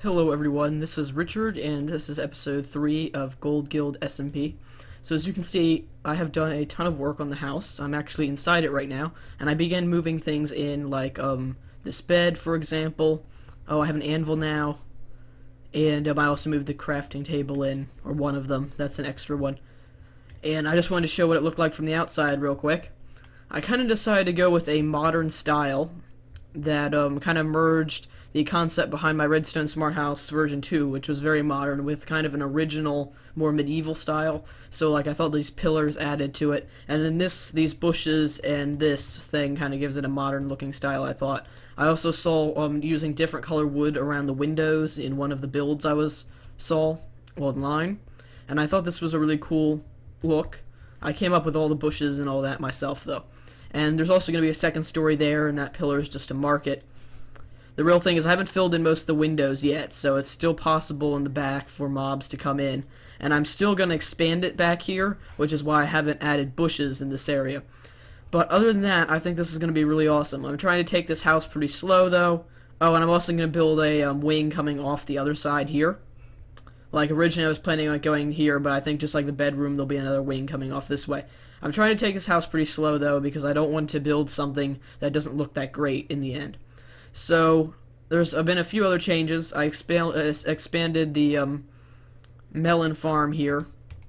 Hello everyone, this is Richard, and this is episode 3 of Gold Guild SMP. So as you can see, I have done a ton of work on the house. I'm actually inside it right now, and I began moving things in, like, this bed, for example. Oh, I have an anvil now, and I also moved the crafting table in, or one of them. That's an extra one. And I just wanted to show what it looked like from the outside real quick. I kind of decided to go with a modern style that kind of merged the concept behind my Redstone Smart House version 2, which was very modern, with kind of an original, more medieval style. So, like, I thought these pillars added to it, and then these bushes and this thing kind of gives it a modern-looking style, I thought. I also saw using different color wood around the windows in one of the builds I saw online, and I thought this was a really cool look. I came up with all the bushes and all that myself, though. And there's also going to be a second story there, and that pillar is just to mark it. The real thing is I haven't filled in most of the windows yet, so it's still possible in the back for mobs to come in. And I'm still going to expand it back here, which is why I haven't added bushes in this area. But other than that, I think this is going to be really awesome. I'm trying to take this house pretty slow, though. Oh, and I'm also going to build a wing coming off the other side here. Like, originally I was planning on going here, but I think just like the bedroom, there'll be another wing coming off this way. I'm trying to take this house pretty slow, though, because I don't want to build something that doesn't look that great in the end. So, there's been a few other changes. I expanded the melon farm here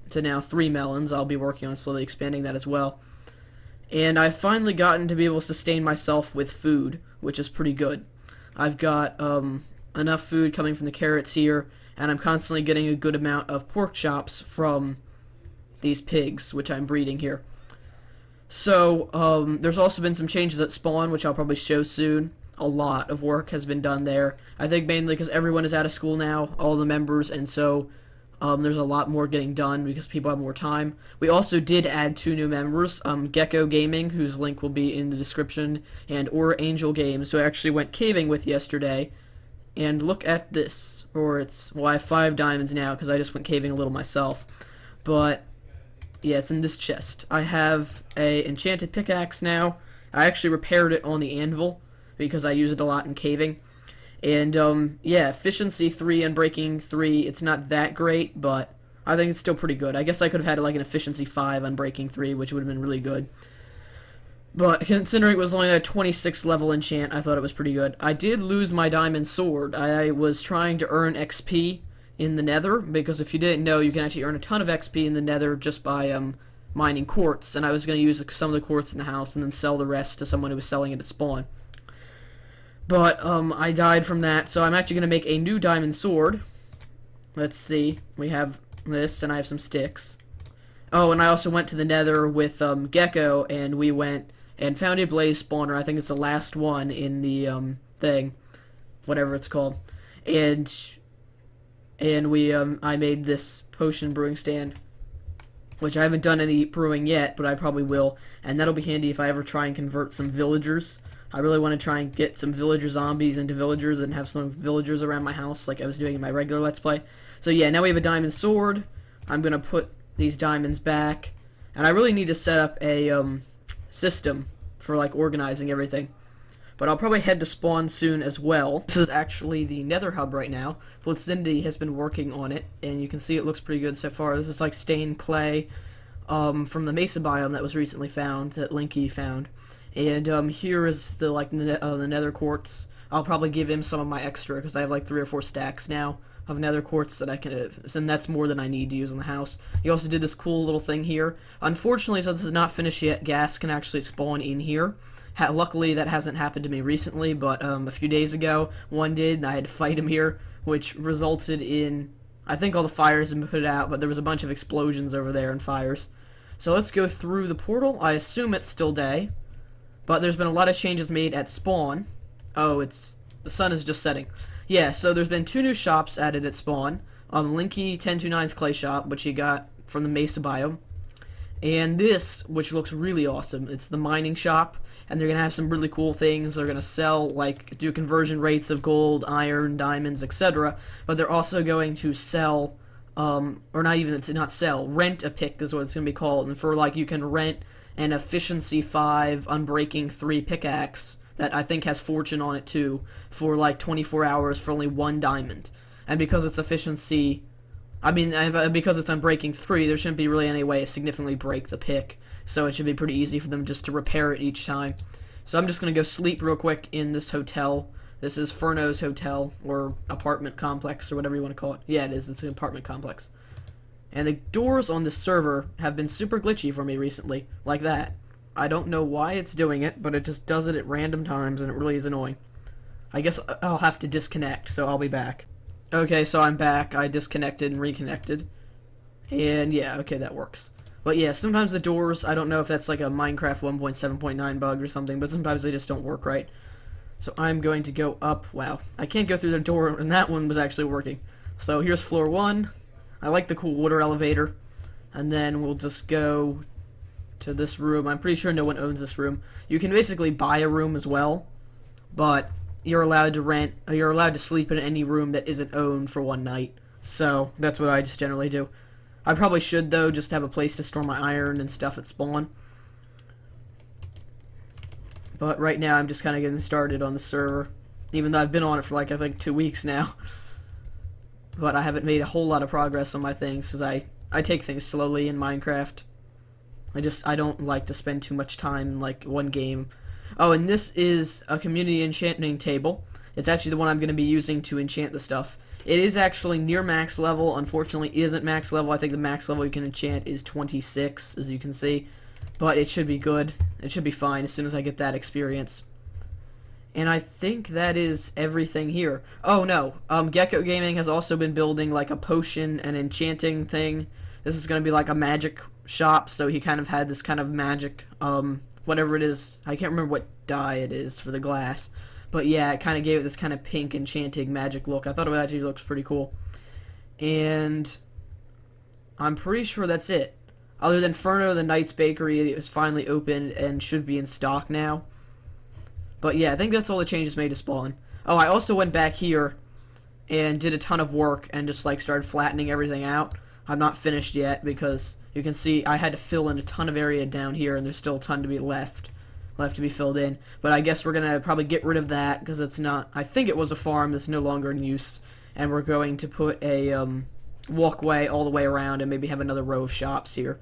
to now 3 melons. I'll be working on slowly expanding that as well. And I've finally gotten to be able to sustain myself with food, which is pretty good. I've got enough food coming from the carrots here, and I'm constantly getting a good amount of pork chops from these pigs, which I'm breeding here. So, there's also been some changes at spawn, which I'll probably show soon. A lot of work has been done there. I think mainly because everyone is out of school now, all the members, and so there's a lot more getting done because people have more time. We also did add 2 new members, Gecko Gaming, whose link will be in the description, and Or Angel Games, who I actually went caving with yesterday. And look at this. Well, I have 5 diamonds now because I just went caving a little myself. But yeah, it's in this chest. I have a enchanted pickaxe now. I actually repaired it on the anvil because I use it a lot in caving. And yeah, efficiency 3 and breaking 3, it's not that great, but I think it's still pretty good. I guess I could have had like an efficiency 5 on breaking 3, which would have been really good. But considering it was only a 26 level enchant, I thought it was pretty good. I did lose my diamond sword. I was trying to earn XP in the nether, because if you didn't know, you can actually earn a ton of XP in the nether just by mining quartz, and I was going to use some of the quartz in the house and then sell the rest to someone who was selling it at spawn. But I died from that, so I'm actually going to make a new diamond sword. Let's see. We have this, and I have some sticks. Oh, and I also went to the nether with Gecko, and we went and found a blaze spawner. I think it's the last one in the thing, whatever it's called. And I made this potion brewing stand, which I haven't done any brewing yet, but I probably will. And that'll be handy if I ever try and convert some villagers. I really want to try and get some villager zombies into villagers and have some villagers around my house like I was doing in my regular Let's Play. So yeah, now we have a diamond sword. I'm going to put these diamonds back. And I really need to set up a system for like organizing everything. But I'll probably head to spawn soon as well. This is actually the nether hub right now. Blitzzinity has been working on it, and you can see it looks pretty good so far. This is like stained clay from the mesa biome that was recently found, that Linky found. And here is the the nether quartz. I'll probably give him some of my extra because I have like 3 or 4 stacks now of nether quartz that I can, and that's more than I need to use in the house. He also did this cool little thing here. Unfortunately, since this is not finished yet, gas can actually spawn in here. Luckily, that hasn't happened to me recently, but a few days ago, one did, and I had to fight him here, which resulted in, I think all the fires have been put out, but there was a bunch of explosions over there and fires. So let's go through the portal. I assume it's still day, but there's been a lot of changes made at spawn. Oh, the sun is just setting. Yeah, so there's been 2 new shops added at spawn. Linky 1029's clay shop, which he got from the mesa biome. And this, which looks really awesome, it's the mining shop, and they're going to have some really cool things. They're going to sell, like, do conversion rates of gold, iron, diamonds, etc. But they're also going to sell, or not sell, rent a pick is what it's going to be called. And for, like, you can rent an efficiency 5, unbreaking 3 pickaxe that I think has fortune on it too, for like 24 hours for only 1 diamond. And because it's efficiency, because it's Unbreaking 3, there shouldn't be really any way to significantly break the pick. So it should be pretty easy for them just to repair it each time. So I'm just going to go sleep real quick in this hotel. This is Furno's hotel, or apartment complex, or whatever you want to call it. Yeah, it is. It's an apartment complex. And the doors on this server have been super glitchy for me recently, like that. I don't know why it's doing it, but it just does it at random times, and it really is annoying. I guess I'll have to disconnect, so I'll be back. Okay, so I'm back. I disconnected and reconnected. And yeah, okay, that works. But yeah, sometimes the doors, I don't know if that's like a Minecraft 1.7.9 bug or something, but sometimes they just don't work right. So I'm going to go up. Wow, I can't go through the door, and that one was actually working. So here's floor 1. I like the cool water elevator. And then we'll just go to this room. I'm pretty sure no one owns this room. You can basically buy a room as well, but you're allowed to sleep in any room that isn't owned for 1 night. So that's what I just generally do. I probably should, though, just have a place to store my iron and stuff at spawn. But right now I'm just kind of getting started on the server, even though I've been on it for like, I think, 2 weeks now. But I haven't made a whole lot of progress on my things, because I take things slowly in Minecraft. I don't like to spend too much time in, like, one game. Oh, and this is a community enchanting table. It's actually the one I'm going to be using to enchant the stuff. It is actually near max level. Unfortunately, it isn't max level. I think the max level you can enchant is 26, as you can see. But it should be good. It should be fine as soon as I get that experience. And I think that is everything here. Oh, no. Gecko Gaming has also been building, like, a potion and enchanting thing. This is going to be, like, a magic shop, so he kind of had this kind of magic, whatever it is. I can't remember what dye it is for the glass. But yeah, it kind of gave it this kind of pink enchanting magic look. I thought it actually looks pretty cool. And I'm pretty sure that's it. Other than Furno, the Knight's Bakery is finally open and should be in stock now. But yeah, I think that's all the changes made to spawn. Oh, I also went back here and did a ton of work and just like started flattening everything out. I'm not finished yet because you can see I had to fill in a ton of area down here and there's still a ton to be left to be filled in. But I guess we're going to probably get rid of that because it's not, I think it was a farm that's no longer in use. And we're going to put a walkway all the way around and maybe have another row of shops here.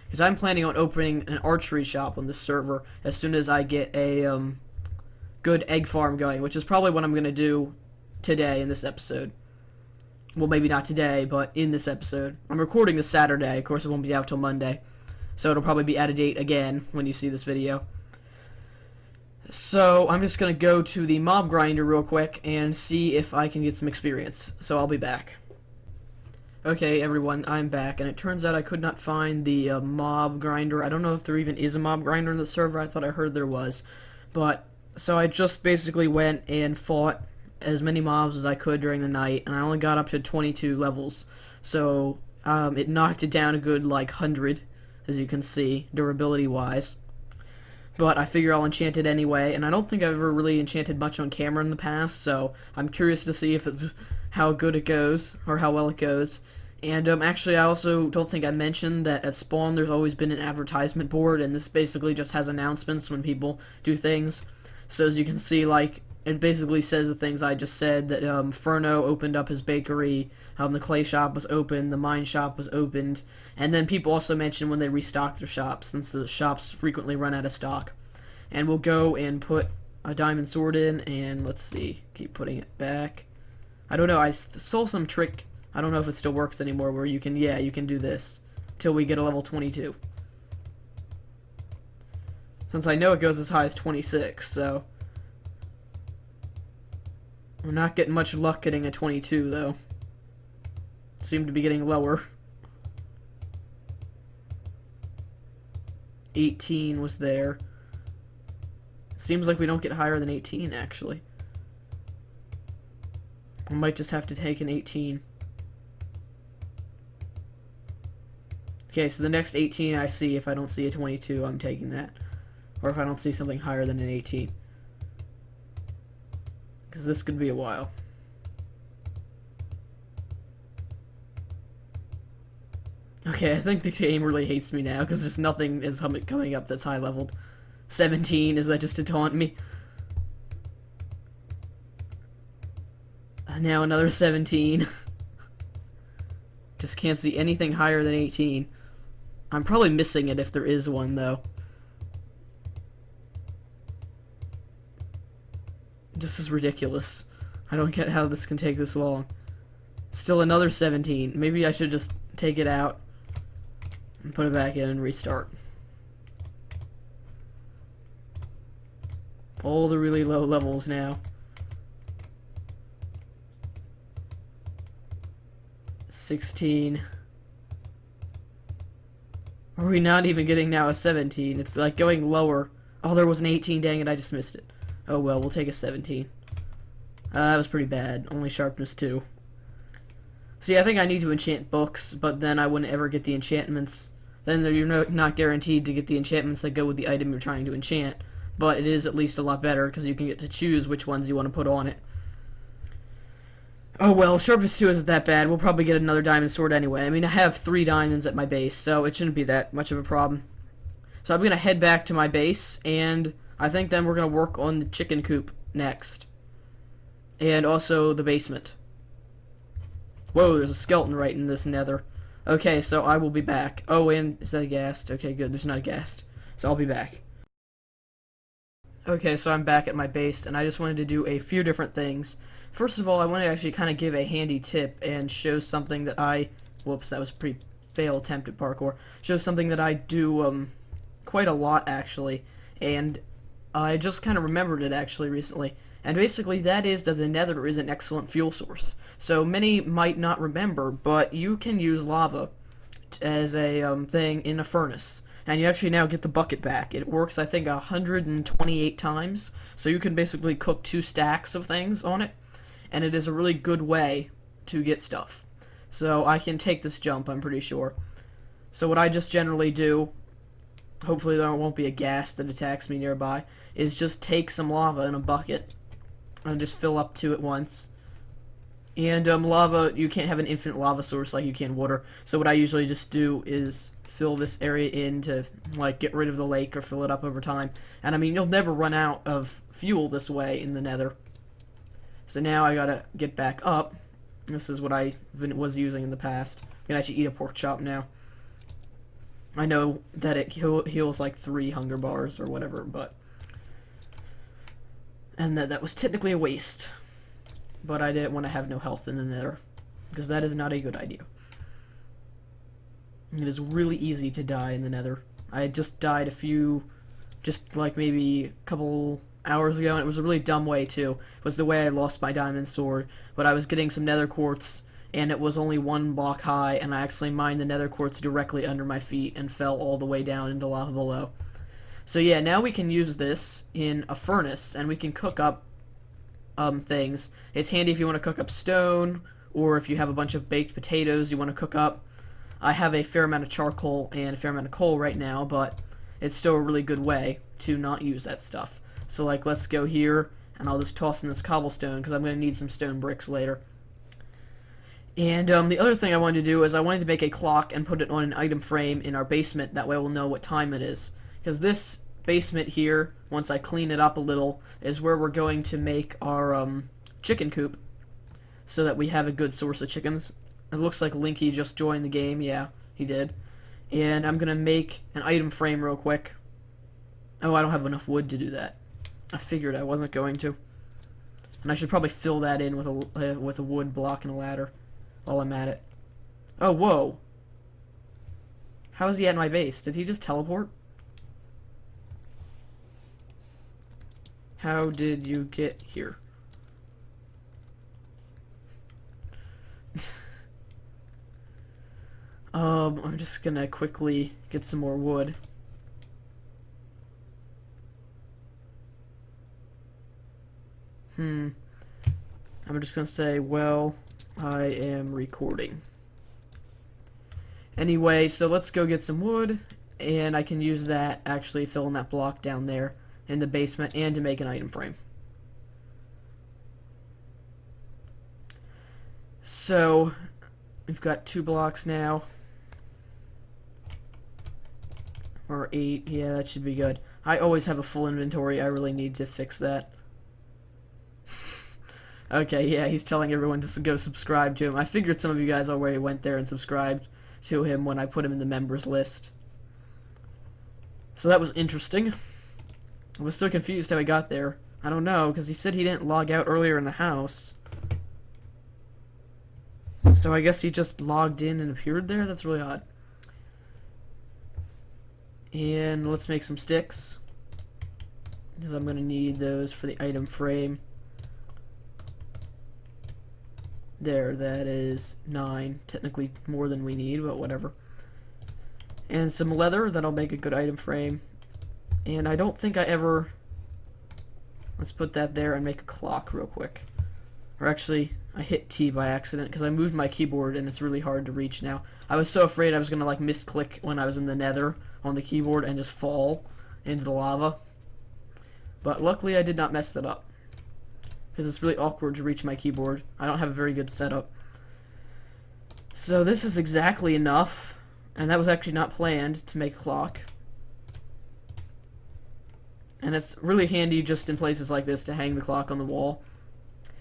Because I'm planning on opening an archery shop on this server as soon as I get a good egg farm going, which is probably what I'm going to do today in this episode. Well, maybe not today, but in this episode. I'm recording this Saturday. Of course, it won't be out till Monday. So it'll probably be out of date again when you see this video. So I'm just going to go to the mob grinder real quick and see if I can get some experience. So I'll be back. Okay, everyone, I'm back, and it turns out I could not find the mob grinder. I don't know if there even is a mob grinder in the server. I thought I heard there was. But, so I just basically went and fought as many mobs as I could during the night, and I only got up to 22 levels. So, it knocked it down a good, like, 100, as you can see, durability-wise. But I figure I'll enchant it anyway, and I don't think I've ever really enchanted much on camera in the past, so I'm curious to see if it's how good it goes, or how well it goes. And actually, I also don't think I mentioned that at spawn there's always been an advertisement board, and this basically just has announcements when people do things. So as you can see, like, it basically says the things I just said, that Furno opened up his bakery, the clay shop was open, the mine shop was opened, and then people also mention when they restock their shops, since the shops frequently run out of stock. And we'll go and put a diamond sword in, and let's see, keep putting it back. I don't know, I saw some trick, I don't know if it still works anymore, where you can, yeah, you can do this, till we get a level 22. Since I know it goes as high as 26, so we're not getting much luck getting a 22, though. Seem to be getting lower. 18 was there. Seems like we don't get higher than 18, actually. We might just have to take an 18. Okay, so the next 18 I see, if I don't see a 22, I'm taking that. Or if I don't see something higher than an 18. Because this could be a while. Okay, I think the game really hates me now, because just nothing is coming up that's high-leveled. 17, is that just to taunt me? Now another 17. Just can't see anything higher than 18. I'm probably missing it if there is one, though. This is ridiculous. I don't get how this can take this long. Still another 17. Maybe I should just take it out and put it back in and restart. All the really low levels now. 16. Are we not even getting now a 17? It's like going lower. Oh, there was an 18. Dang it, I just missed it. Oh well, we'll take a 17. That was pretty bad. Only sharpness 2. See, I think I need to enchant books, but then I wouldn't ever get the enchantments. Then you're not guaranteed to get the enchantments that go with the item you're trying to enchant. But it is at least a lot better, because you can get to choose which ones you want to put on it. Oh well, sharpness 2 isn't that bad. We'll probably get another diamond sword anyway. I mean, I have 3 diamonds at my base, so it shouldn't be that much of a problem. So I'm going to head back to my base, and I think then we're going to work on the chicken coop next. And also the basement. Whoa, there's a skeleton right in this nether. Okay, so I will be back. Oh, and is that a ghast? Okay, good, there's not a ghast. So I'll be back. Okay, so I'm back at my base, and I just wanted to do a few different things. First of all, I want to actually kind of give a handy tip and show something that I... Whoops, that was a pretty fail attempt at parkour. Show something that I do quite a lot, actually. And I just kind of remembered it, actually, recently. And basically, that is that the nether is an excellent fuel source. So many might not remember, but you can use lava as a thing in a furnace. And you actually now get the bucket back. It works, I think, 128 times. So you can basically cook 2 stacks of things on it. And it is a really good way to get stuff. So I can take this jump, I'm pretty sure. So what I just generally do, hopefully there won't be a ghast that attacks me nearby, is just take some lava in a bucket and just fill up to it once. And lava, you can't have an infinite lava source like you can water. So what I usually just do is fill this area in to like get rid of the lake or fill it up over time. And I mean, you'll never run out of fuel this way in the nether. So now I gotta get back up. This is what I was using in the past. I can actually eat a pork chop now. I know that it heals like 3 hunger bars or whatever, but... And that was technically a waste. But I didn't want to have no health in the nether, because that is not a good idea. It is really easy to die in the nether. I just died just like maybe a couple hours ago, and it was a really dumb way too. It was the way I lost my diamond sword, but I was getting some nether quartz, and it was only 1 block high, and I actually mined the nether quartz directly under my feet and fell all the way down into lava below. So yeah, now we can use this in a furnace, and we can cook up things. It's handy if you want to cook up stone, or if you have a bunch of baked potatoes you want to cook up. I have a fair amount of charcoal and a fair amount of coal right now, but it's still a really good way to not use that stuff. So like, let's go here, and I'll just toss in this cobblestone, because I'm going to need some stone bricks later. And the other thing I wanted to do is I wanted to make a clock and put it on an item frame in our basement. That way we'll know what time it is. Because this basement here, once I clean it up a little, is where we're going to make our chicken coop, so that we have a good source of chickens. It looks like Linky just joined the game. Yeah, he did. And I'm gonna make an item frame real quick. Oh, I don't have enough wood to do that. I figured I wasn't going to. And I should probably fill that in with a wood block and a ladder while I'm at it. Oh, whoa. How is he at my base? Did he just teleport? How did you get here? I'm just gonna quickly get some more wood. I'm just gonna say, well, I am recording. Anyway, so let's go get some wood, and I can use that, actually fill in that block down there in the basement, and to make an item frame. So, we've got 2 blocks now. Or 8, yeah, that should be good. I always have a full inventory, I really need to fix that. Okay, yeah, he's telling everyone to go subscribe to him. I figured some of you guys already went there and subscribed to him when I put him in the members list. So that was interesting. I was so confused how he got there. I don't know, because he said he didn't log out earlier in the house. So I guess he just logged in and appeared there? That's really odd. And let's make some sticks, because I'm going to need those for the item frame. There, that is 9. Technically more than we need, but whatever. And some leather, that'll make a good item frame. And I don't think I ever... Let's put that there and make a clock real quick. Or actually, I hit T by accident because I moved my keyboard and it's really hard to reach now. I was so afraid I was going to like misclick when I was in the nether on the keyboard and just fall into the lava. But luckily I did not mess that up, because it's really awkward to reach my keyboard. I don't have a very good setup. So this is exactly enough, and that was actually not planned to make a clock. And it's really handy just in places like this to hang the clock on the wall,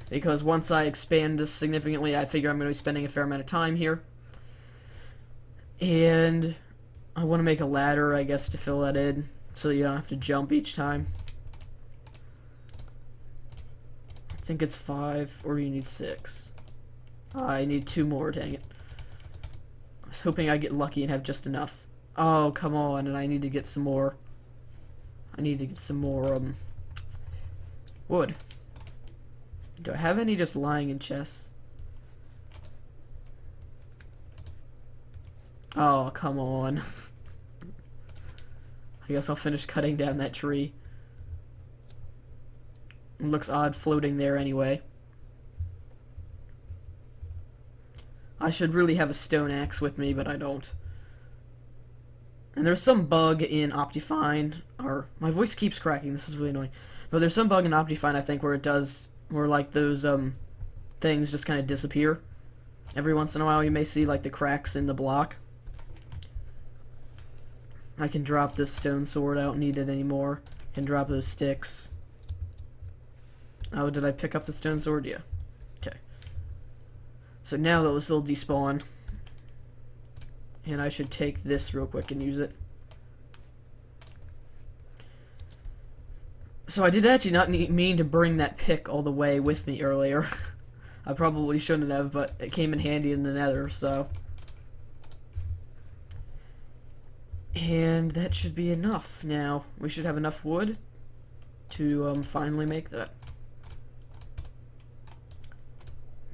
because once I expand this significantly, I figure I'm going to be spending a fair amount of time here. And I want to make a ladder, I guess, to fill that in, so that you don't have to jump each time. I think it's 5, or you need 6. I need 2 more, dang it. I was hoping I'd get lucky and have just enough. Oh, come on, and I need to get some more. I need to get some more, wood. Do I have any just lying in chests? Oh, come on. I guess I'll finish cutting down that tree. It looks odd floating there anyway. I should really have a stone axe with me, but I don't. And there's some bug in Optifine, or my voice keeps cracking, this is really annoying. But there's some bug in Optifine, I think, where it does, where like those things just kind of disappear. Every once in a while you may see like the cracks in the block. I can drop this stone sword, I don't need it anymore. I can drop those sticks. Oh, did I pick up the stone sword? Yeah. Okay. So now those will despawn. And I should take this real quick and use it. So I did actually not mean to bring that pick all the way with me earlier. I probably shouldn't have, but it came in handy in the nether, so. And that should be enough. Now, we should have enough wood to finally make that.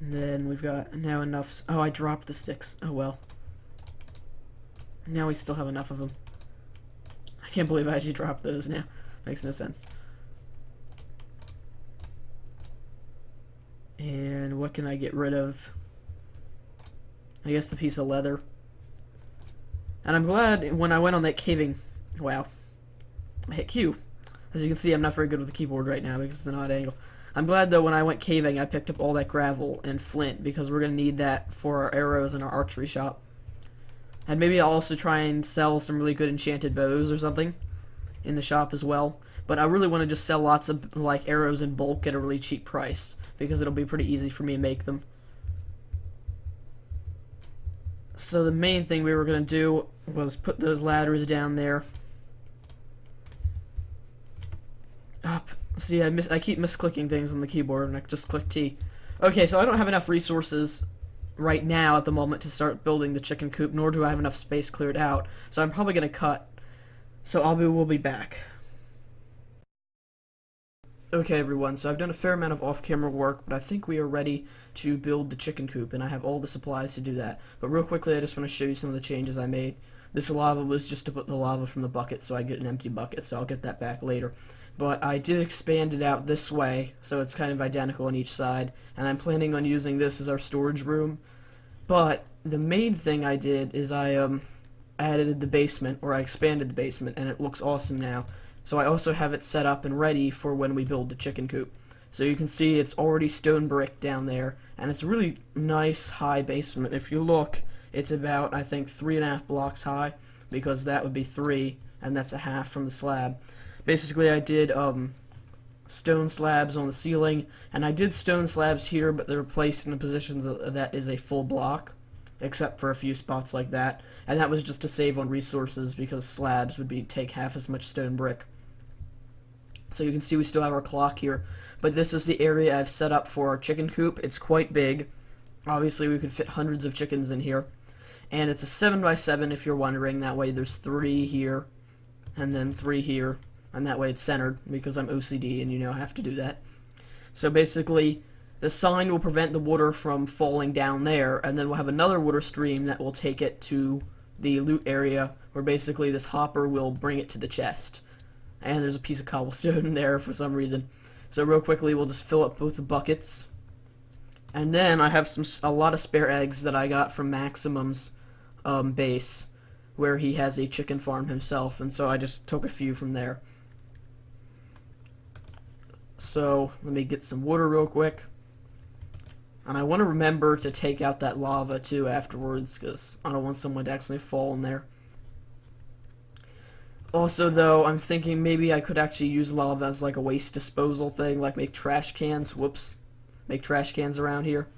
And then we've got now enough. Oh, I dropped the sticks. Oh well. Now we still have enough of them. I can't believe I actually dropped those now. Makes no sense. And what can I get rid of? I guess the piece of leather. And I'm glad when I went on that caving. Wow. I hit Q. As you can see, I'm not very good with the keyboard right now because it's an odd angle. I'm glad though when I went caving I picked up all that gravel and flint, because we're going to need that for our arrows in our archery shop. And maybe I'll also try and sell some really good enchanted bows or something in the shop as well. But I really want to just sell lots of like arrows in bulk at a really cheap price, because it'll be pretty easy for me to make them. So the main thing we were going to do was put those ladders down there. Up. See, I keep misclicking things on the keyboard, and I just click T. Okay, so I don't have enough resources right now at the moment to start building the chicken coop, nor do I have enough space cleared out. So I'm probably going to cut. So we'll be back. Okay, everyone, so I've done a fair amount of off-camera work, but I think we are ready to build the chicken coop, and I have all the supplies to do that. But real quickly, I just want to show you some of the changes I made. This lava was just to put the lava from the bucket, so I get an empty bucket, so I'll get that back later. But I did expand it out this way, so it's kind of identical on each side, and I'm planning on using this as our storage room. But the main thing I did is I added the basement, or I expanded the basement, and it looks awesome now. So I also have it set up and ready for when we build the chicken coop. So you can see it's already stone brick down there, and it's a really nice high basement. If you look, it's about, I think, 3.5 blocks high, because that would be 3, and that's a half from the slab. Basically, I did stone slabs on the ceiling, and I did stone slabs here, but they're placed in a position that is a full block, except for a few spots like that, and that was just to save on resources because slabs would take half as much stone brick. So you can see we still have our clock here, but this is the area I've set up for our chicken coop. It's quite big. Obviously we could fit hundreds of chickens in here, and it's a 7x7 if you're wondering. That way there's 3 here, and then 3 here, and that way it's centered, because I'm OCD and I have to do that. So basically, the sign will prevent the water from falling down there, and then we'll have another water stream that will take it to the loot area, where basically this hopper will bring it to the chest. And there's a piece of cobblestone in there for some reason. So real quickly, we'll just fill up both the buckets. And then I have a lot of spare eggs that I got from Maximum's base, where he has a chicken farm himself, and so I just took a few from there. So let me get some water real quick. And I want to remember to take out that lava too afterwards, because I don't want someone to actually fall in there. Also, though, I'm thinking maybe I could actually use lava as like a waste disposal thing, like make trash cans. Whoops. Make trash cans around here.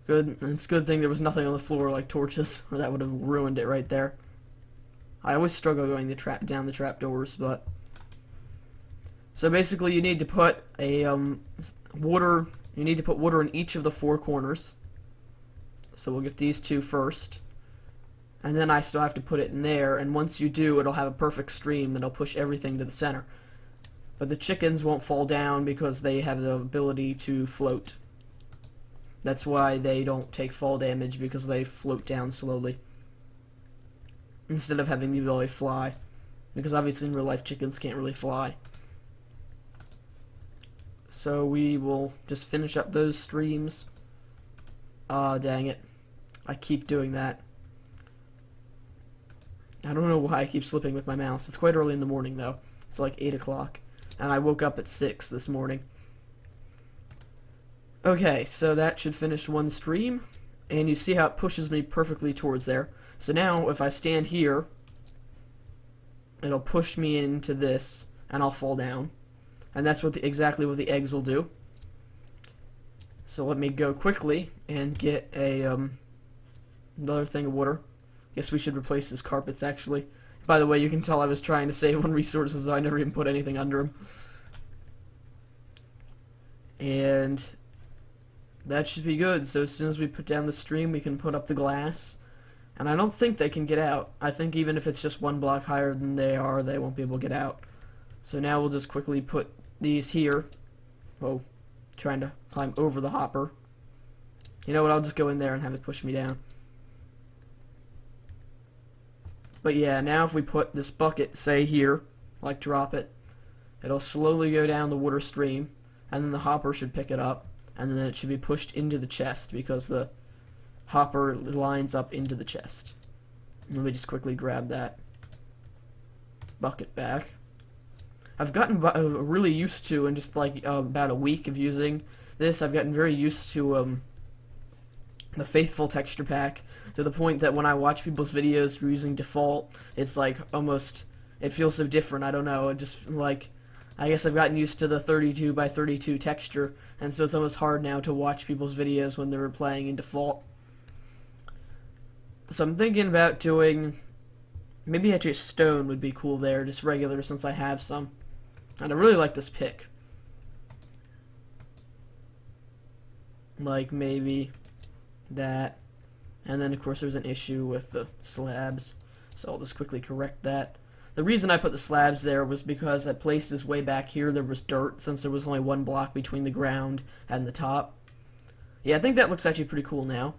Good. And it's a good thing there was nothing on the floor like torches, or that would have ruined it right there. I always struggle going down the trapdoors, but... So basically you need to put a water in each of the 4 corners. So we'll get these 2 first. And then I still have to put it in there, and once you do, it'll have a perfect stream that'll push everything to the center. But the chickens won't fall down because they have the ability to float. That's why they don't take fall damage, because they float down slowly, instead of having the ability to fly. Because obviously in real life chickens can't really fly. So we will just finish up those streams. Dang it. I keep doing that. I don't know why I keep slipping with my mouse. It's quite early in the morning, though. It's like 8 o'clock. And I woke up at 6 this morning. Okay, so that should finish one stream. And you see how it pushes me perfectly towards there. So now, if I stand here, it'll push me into this, and I'll fall down. And that's exactly what the eggs will do. So let me go quickly and get another thing of water. Guess we should replace his carpets, actually. By the way, you can tell I was trying to save on resources, so I never even put anything under them. And that should be good. So as soon as we put down the stream, we can put up the glass. And I don't think they can get out. I think even if it's just 1 block higher than they are, they won't be able to get out. So now we'll just quickly put these here. Oh, trying to climb over the hopper. You know what, I'll just go in there and have it push me down. But yeah, now if we put this bucket, say here, like drop it, it'll slowly go down the water stream, and then the hopper should pick it up, and then it should be pushed into the chest, because the hopper lines up into the chest. Let me just quickly grab that bucket back. I've gotten really used to, in just like about a week of using this, I've gotten very used to the Faithful texture pack, to the point that when I watch people's videos using default, it's like almost, it feels so different. I don't know, it just like, I guess I've gotten used to the 32x32 texture, and so it's almost hard now to watch people's videos when they're playing in default. So I'm thinking about doing, maybe actually stone would be cool there, just regular, since I have some. And I really like this pick. Like maybe that. And then of course there's an issue with the slabs, so I'll just quickly correct that. The reason I put the slabs there was because at places way back here there was dirt, since there was only 1 block between the ground and the top. Yeah, I think that looks actually pretty cool now.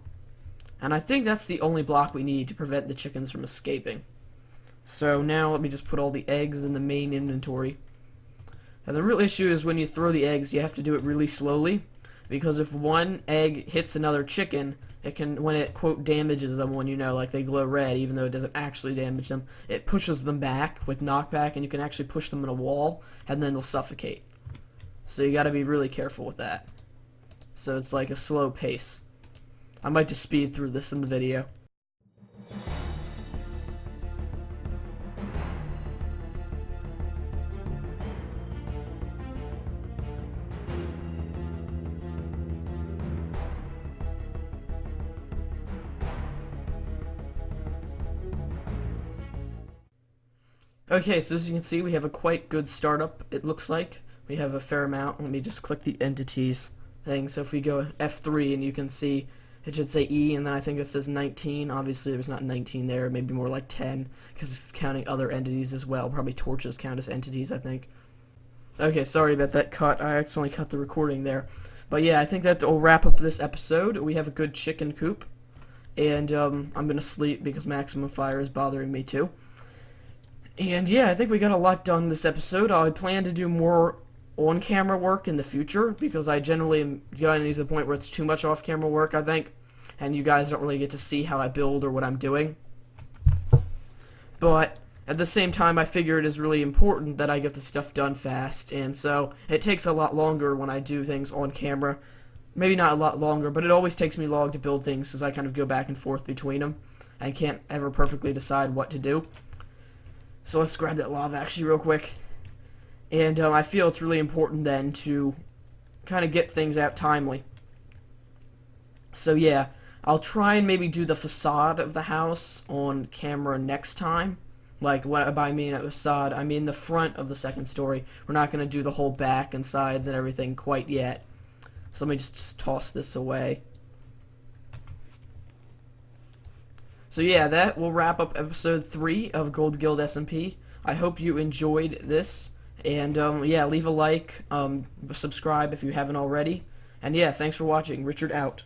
And I think that's the only block we need to prevent the chickens from escaping. So now let me just put all the eggs in the main inventory. And the real issue is when you throw the eggs, you have to do it really slowly, because if one egg hits another chicken, it can, when it, quote, damages them, when like they glow red, even though it doesn't actually damage them, it pushes them back with knockback, and you can actually push them in a wall, and then they'll suffocate. So you gotta be really careful with that. So it's like a slow pace. I might just speed through this in the video. Okay, so as you can see, we have a quite good startup, it looks like. We have a fair amount. Let me just click the entities thing. So if we go F3, and you can see it should say E, and then I think it says 19. Obviously, there's not 19 there, maybe more like 10, because it's counting other entities as well. Probably torches count as entities, I think. Okay, sorry about that cut. I accidentally cut the recording there. But yeah, I think that will wrap up this episode. We have a good chicken coop. And I'm going to sleep because maximum fire is bothering me too. And yeah, I think we got a lot done this episode. I plan to do more on-camera work in the future because I generally am getting to the point where it's too much off-camera work, I think. And you guys don't really get to see how I build or what I'm doing. But at the same time, I figure it is really important that I get the stuff done fast. And so it takes a lot longer when I do things on camera. Maybe not a lot longer, but it always takes me long to build things as I kind of go back and forth between them. I can't ever perfectly decide what to do. So let's grab that lava actually real quick. And I feel it's really important then to kind of get things out timely. So yeah, I'll try and maybe do the facade of the house on camera next time. Like, what I mean at facade, I mean the front of the second story. We're not going to do the whole back and sides and everything quite yet. So let me just toss this away. So yeah, that will wrap up episode 3 of Gold Guild SMP. I hope you enjoyed this. And yeah, leave a like, subscribe if you haven't already. And yeah, thanks for watching. Richard out.